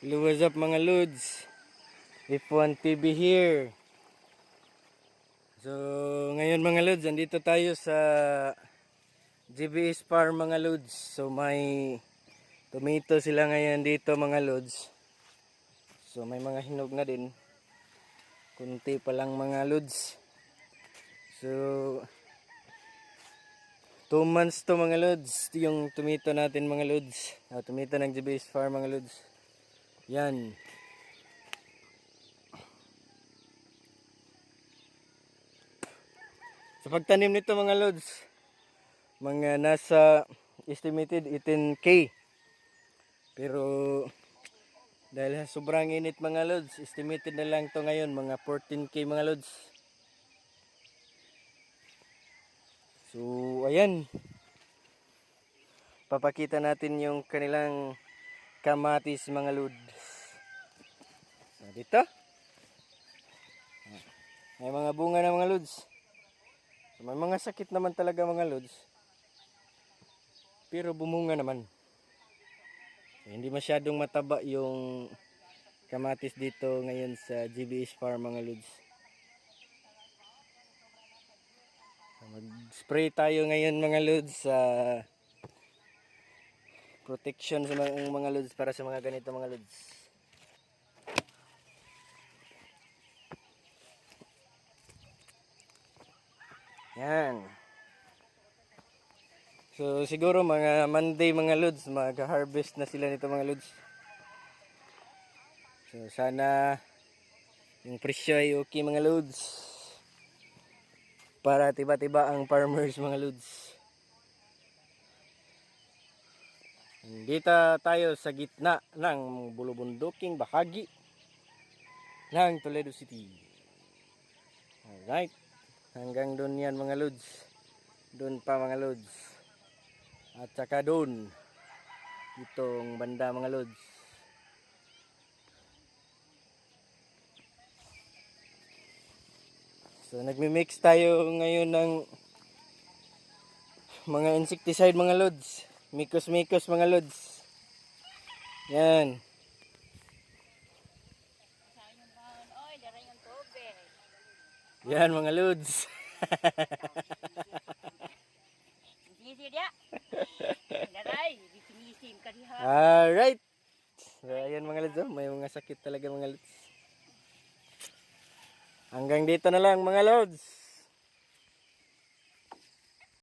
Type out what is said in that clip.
Hello, what's up mga Lods? F1 TV here. So, ngayon mga Lods, andito tayo sa GBS Farm mga Lods. So, may tomato sila ngayon dito mga Lods. So, may mga hinog na din. Kunti pa lang mga Lods. So, 2 months to mga Lods. Ito yung tomato natin mga Lods. Tomato ng GBS Farm mga Lods. Yan. Sa pagtanim nito mga Lods, mga nasa estimated 18K. Pero dahil sa sobrang init mga Lods, estimated na lang to ngayon mga 14K mga Lods. So ayan, papakita natin yung kanilang kamatis mga Lods. So, dito may mga bunga na mga Lods. So, may mga sakit naman talaga mga Lods, pero bumunga naman. So, hindi masyadong mataba yung kamatis dito ngayon sa GBS Farm mga Lods. Mag-spray tayo ngayon mga Lods sa protection sa mga Lods para sa mga ganito mga Lods. Yan. So siguro mga Monday mga Lods, mag-harvest na sila nito mga Lods. So sana yung presyo ay okay mga Lods, para tiba-tiba ang farmers mga Lods. Dito tayo sa gitna ng bulubunduking bahagi ng Toledo City. Alright, hanggang doon yan mga Lods. Doon pa mga Lods. At saka doon, itong banda mga Lods. So nagmi-mix tayo ngayon ng mga insecticide mga Lods. Mikos-mikos mga Lods. Yan. Yan mga Lods. Alright. So ayan mga Lods, may mga sakit talaga mga Lods. Hanggang dito na lang mga Lods.